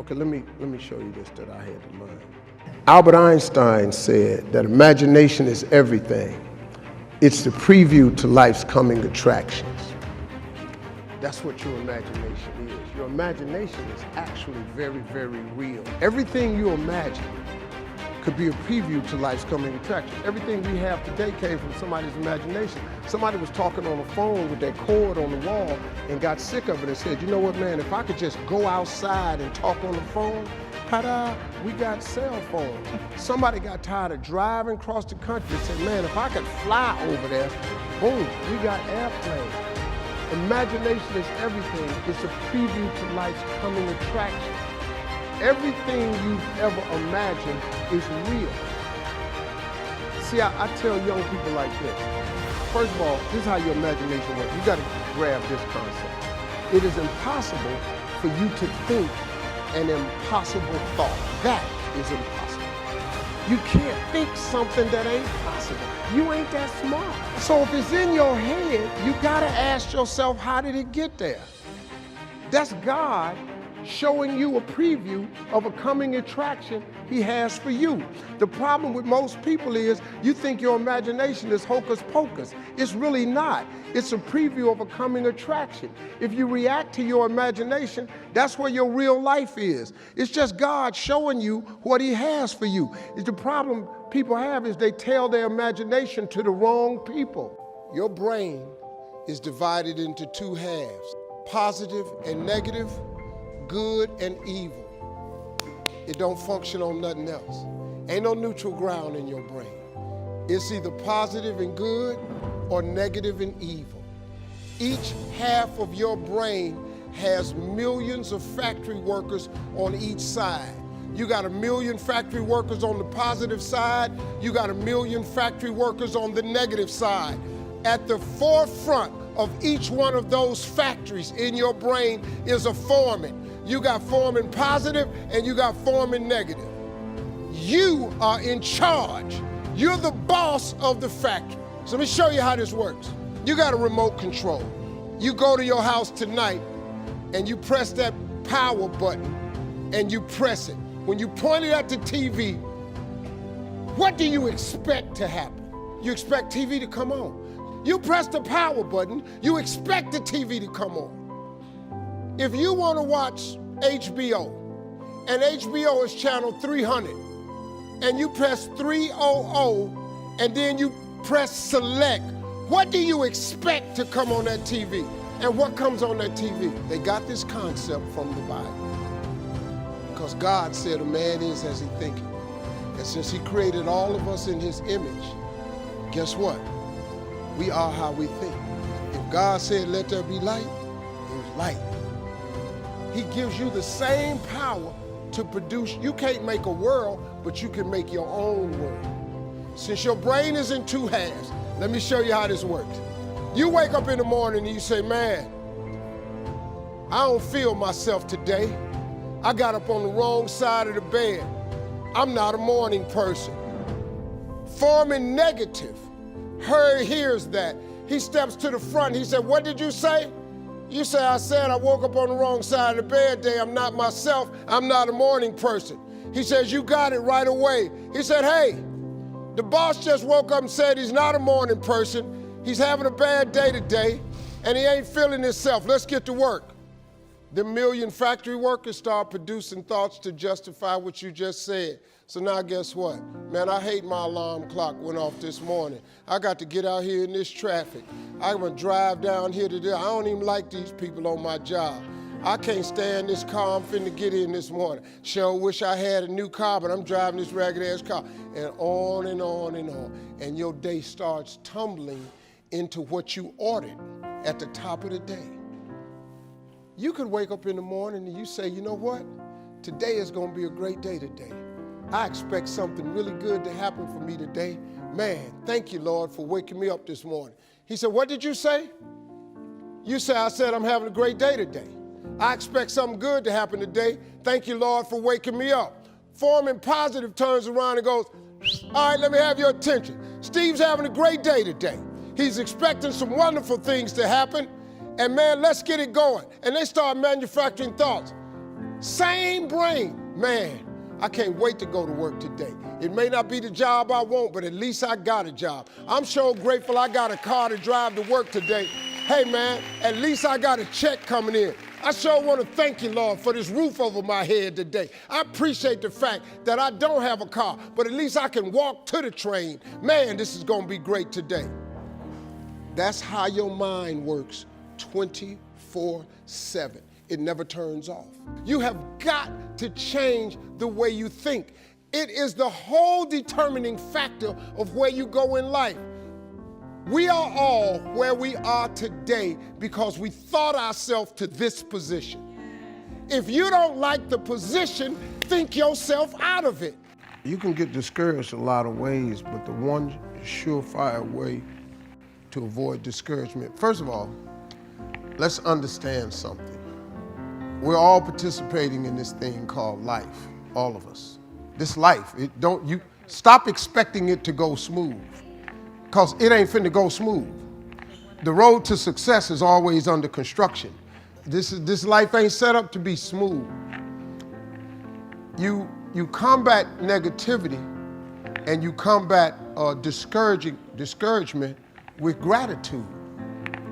Okay, let me show you this that I had to learn. Albert Einstein said that imagination is everything. It's the preview to life's coming attractions. That's what your imagination is. Your imagination is actually very, very real. Everything you imagine could be a preview to life's coming attraction. Everything we have today came from somebody's imagination. Somebody was talking on the phone with that cord on the wall and got sick of it and said, you know what, man, if I could just go outside and talk on the phone, ta-da, we got cell phones. Somebody got tired of driving across the country and said, man, if I could fly over there, boom, we got airplanes. Imagination is everything. It's a preview to life's coming attraction. Everything you've ever imagined is real. See, I tell young people like this. First of all, this is how your imagination works. You got to grab this concept. It is impossible for you to think an impossible thought. That is impossible. You can't think something that ain't possible. You ain't that smart. So if it's in your head, you got to ask yourself, how did it get there? That's God showing you a preview of a coming attraction he has for you. The problem with most people is you think your imagination is hocus pocus. It's really not. It's a preview of a coming attraction. If you react to your imagination, that's where your real life is. It's just God showing you what he has for you. The problem people have is they tell their imagination to the wrong people. Your brain is divided into two halves, positive and negative, good and evil. It don't function on nothing else. Ain't no neutral ground in your brain. It's either positive and good or negative and evil. Each half of your brain has millions of factory workers on each side. You got 1 million factory workers on the positive side. You got 1 million factory workers on the negative side. At the forefront of each one of those factories in your brain is a foreman. You got foreman positive and you got foreman negative. You are in charge. You're the boss of the factory. So let me show you how this works. You got a remote control. You go to your house tonight and you press that power button and you press it. When you point it at the TV, what do you expect to happen? You expect TV to come on. You press the power button, you expect the TV to come on. If you want to watch HBO, and HBO is channel 300, and you press 300, and then you press select, what do you expect to come on that TV? And what comes on that TV? They got this concept from the Bible. Because God said a man is as he thinketh. And since he created all of us in his image, guess what? We are how we think. If God said, let there be light, it was light. He gives you the same power to produce. You can't make a world, but you can make your own world. Since your brain is in two halves, let me show you how this works. You wake up in the morning and you say, man, I don't feel myself today. I got up on the wrong side of the bed. I'm not a morning person. Foreman negative hears that. He steps to the front. He said, what did you say? You say, I said I woke up on the wrong side of the bed today. I'm not myself. I'm not a morning person. He says, you got it right away. He said, hey, the boss just woke up and said he's not a morning person. He's having a bad day today, and he ain't feeling himself. Let's get to work. The 1 million factory workers start producing thoughts to justify what you just said. So now guess what? Man, I hate my alarm clock went off this morning. I got to get out here in this traffic. I'm gonna drive down here today. I don't even like these people on my job. I can't stand this car I'm finna get in this morning. Sure wish I had a new car, but I'm driving this ragged ass car. And on and on and on. And your day starts tumbling into what you ordered at the top of the day. You could wake up in the morning and you say, you know what? Today is gonna be a great day today. I expect something really good to happen for me today. Man, thank you, Lord, for waking me up this morning. He said, what did you say? You say, I said I'm having a great day today. I expect something good to happen today. Thank you, Lord, for waking me up. Foreman positive turns around and goes, all right, let me have your attention. Steve's having a great day today. He's expecting some wonderful things to happen. And man, let's get it going. And they start manufacturing thoughts. Same brain. Man, I can't wait to go to work today. It may not be the job I want, but at least I got a job. I'm sure grateful I got a car to drive to work today. Hey man, at least I got a check coming in. I sure want to thank you, Lord, for this roof over my head today. I appreciate the fact that I don't have a car, but at least I can walk to the train. Man, this is going to be great today. That's how your mind works 24/7. It never turns off. You have got to change the way you think. It is the whole determining factor of where you go in life. We are all where we are today because we thought ourselves to this position. If you don't like the position, think yourself out of it. You can get discouraged a lot of ways, but the one surefire way to avoid discouragement, first of all, let's understand something. We're all participating in this thing called life, all of us. This life, you stop expecting it to go smooth, because it ain't finna go smooth. The road to success is always under construction. This life ain't set up to be smooth. You combat negativity and you combat discouragement with gratitude.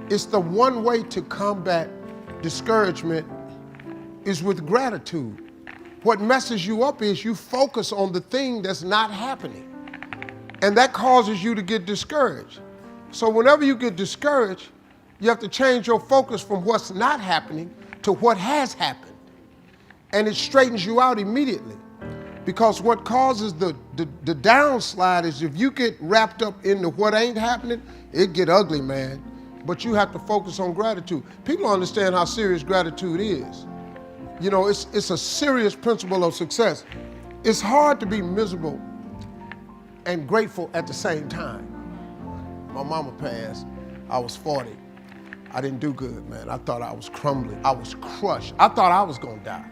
It's the one way to combat discouragement is with gratitude. What messes you up is you focus on the thing that's not happening. And that causes you to get discouraged. So whenever you get discouraged, you have to change your focus from what's not happening to what has happened. And it straightens you out immediately. Because what causes the downslide is if you get wrapped up into what ain't happening, it get ugly, man. But you have to focus on gratitude. People don't understand how serious gratitude is. You know, it's a serious principle of success. It's hard to be miserable and grateful at the same time. My mama passed. I was 40. I didn't do good, man. I thought I was crumbling. I was crushed. I thought I was gonna die.